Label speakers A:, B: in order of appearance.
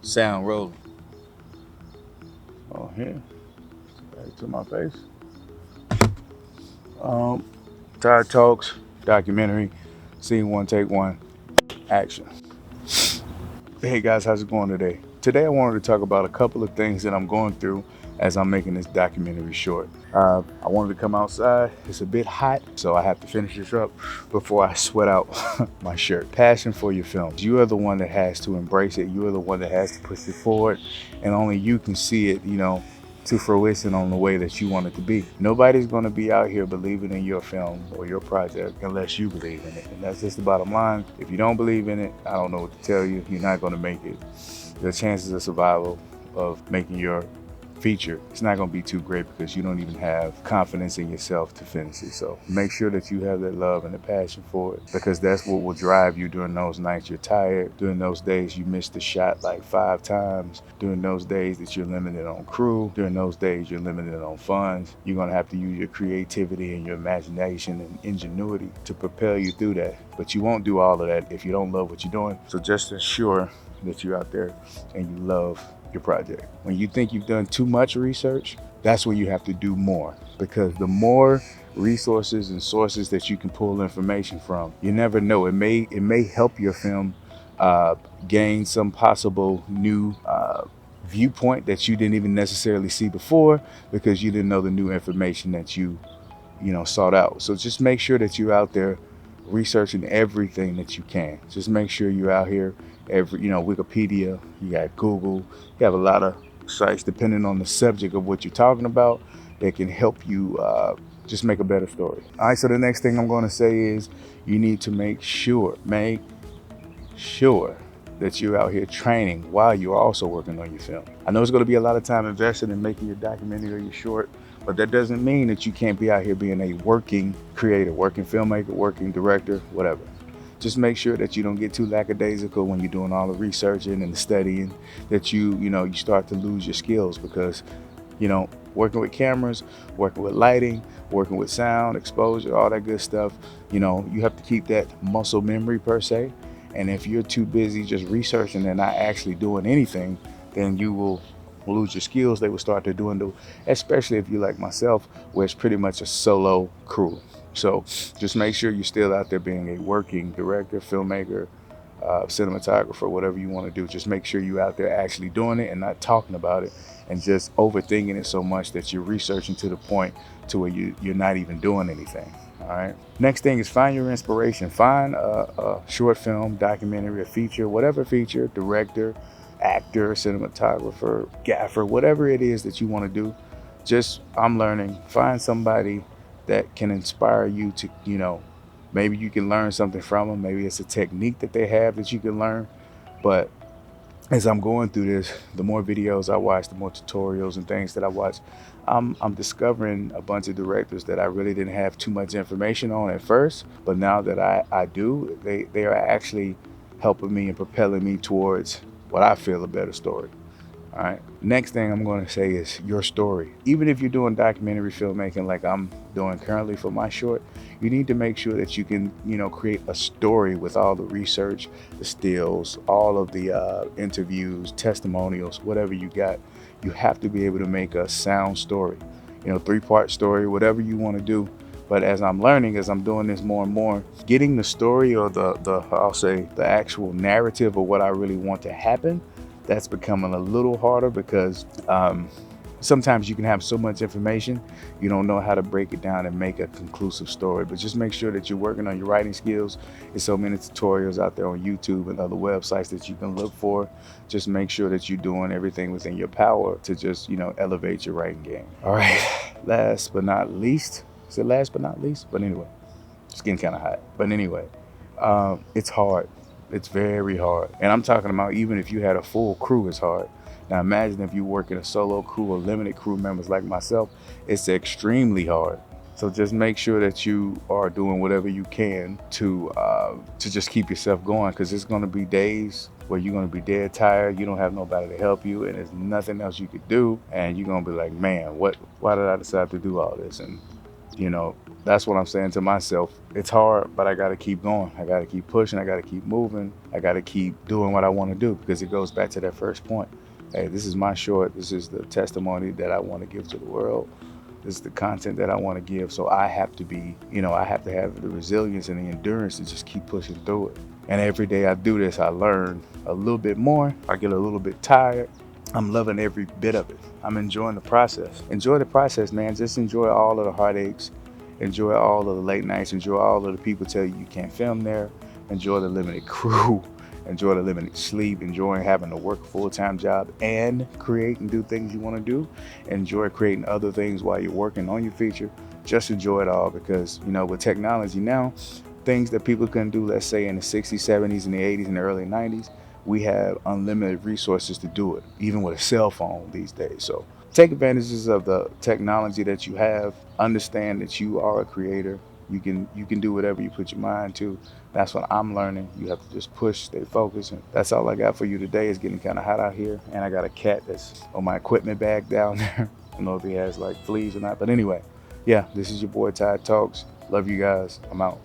A: Sound rolling.
B: Oh, here. Back to my face. Um, Tired Talks, documentary, scene one, take one, action. Hey guys, how's it going today? Today I wanted to talk about a couple of things that I'm going through as I'm making this documentary short. I wanted to come outside. It's a bit hot, so I have to finish this up before I sweat out my shirt. Passion for your film. You are the one that has to embrace it. You are the one that has to push it forward, and only you can see it, to fruition on the way that you want it to be. Nobody's going to be out here believing in your film or your project unless you believe in it. And that's just the bottom line. If you don't believe in it, I don't know what to tell you. You're not going to make it. The chances of survival of making your feature, it's not going to be too great because you don't even have confidence in yourself to finish it. So make sure that you have that love and the passion for it, because that's what will drive you during those nights you're tired, during those days you missed the shot like 5 times, during those days that you're limited on crew, during those days you're limited on funds. You're going to have to use your creativity and your imagination and ingenuity to propel you through that. But you won't do all of that if you don't love what you're doing. So just ensure that you're out there and you love your project. When you think you've done too much research, that's when you have to do more, because the more resources and sources that you can pull information from, you never know. It may help your film uh, gain some possible new viewpoint that you didn't even necessarily see before, because you didn't know the new information that you sought out. So just make sure that you're out there researching everything that you can. Just make sure you're out here Wikipedia, you got Google, you have a lot of sites depending on the subject of what you're talking about that can help you just make a better story. All right, so the next thing I'm going to say is you need to make sure that you're out here training while you're also working on your film. I know it's going to be a lot of time invested in making your documentary or your short, but that doesn't mean that you can't be out here being a working creator, working filmmaker, working director, whatever. Just make sure that you don't get too lackadaisical when you're doing all the researching and the studying, that you start to lose your skills, because working with cameras, working with lighting, working with sound, exposure, all that good stuff, you have to keep that muscle memory per se. And if you're too busy just researching and not actually doing anything, then you will lose your skills. They will start to dwindle, especially if you like myself, where it's pretty much a solo crew. So just make sure you're still out there being a working director, filmmaker, cinematographer, whatever you want to do. Just make sure you're out there actually doing it and not talking about it and just overthinking it so much that you're researching to the point to where you're not even doing anything. All right. Next thing is find your inspiration. Find a short film, documentary, a feature, whatever feature, director, actor, cinematographer, gaffer, whatever it is that you want to do. Just, I'm learning, find somebody that can inspire you to, maybe you can learn something from them. Maybe it's a technique that they have that you can learn. But as I'm going through this, the more videos I watch, the more tutorials and things that I watch, I'm discovering a bunch of directors that I really didn't have too much information on at first. But now that I do, they are actually helping me and propelling me towards what I feel a better story. All right. Next thing I'm going to say is your story. Even if you're doing documentary filmmaking like I'm doing currently for my short, you need to make sure that you can, create a story with all the research, the stills, all of the interviews, testimonials, whatever you got. You have to be able to make a sound story, 3-part story, whatever you want to do. But as I'm learning, as I'm doing this more and more, getting the story or the I'll say the actual narrative of what I really want to happen, that's becoming a little harder, because sometimes you can have so much information, you don't know how to break it down and make a conclusive story. But just make sure that you're working on your writing skills. There's so many tutorials out there on YouTube and other websites that you can look for. Just make sure that you're doing everything within your power to just, elevate your writing game. All right, last but not least, is it last but not least? But anyway, it's getting kind of hot. But anyway, it's hard. It's very hard. And I'm talking about even if you had a full crew, it's hard. Now imagine if you work in a solo crew or limited crew members like myself, it's extremely hard. So just make sure that you are doing whatever you can to just keep yourself going, because it's going to be days where you're going to be dead tired. You don't have nobody to help you, and there's nothing else you could do. And you're going to be like, man, why did I decide to do all this? And, you know, that's what I'm saying to myself. It's hard, but I got to keep going. I got to keep pushing. I got to keep moving. I got to keep doing what I want to do, because it goes back to that first point. Hey, this is my short. This is the testimony that I want to give to the world. This is the content that I want to give. So I have to be, I have to have the resilience and the endurance to just keep pushing through it. And every day I do this, I learn a little bit more. I get a little bit tired. I'm loving every bit of it. I'm enjoying the process. Enjoy the process, man. Just enjoy all of the heartaches. Enjoy all of the late nights. Enjoy all of the people tell you can't film there. Enjoy the limited crew. Enjoy the limited sleep. Enjoy having to work a full-time job and create and do things you want to do. Enjoy creating other things while you're working on your feature. Just enjoy it all, because, with technology now, things that people couldn't do, let's say in the 60s, 70s, and the 80s, and the early 90s, we have unlimited resources to do it, even with a cell phone these days. So take advantages of the technology that you have. Understand that you are a creator. You can do whatever you put your mind to. That's what I'm learning. You have to just push, stay focused. And that's all I got for you today. It's getting kind of hot out here, and I got a cat that's on my equipment bag down there. I don't know if he has like fleas or not, but anyway, yeah, this is your boy Ty Talks. Love you guys. I'm out.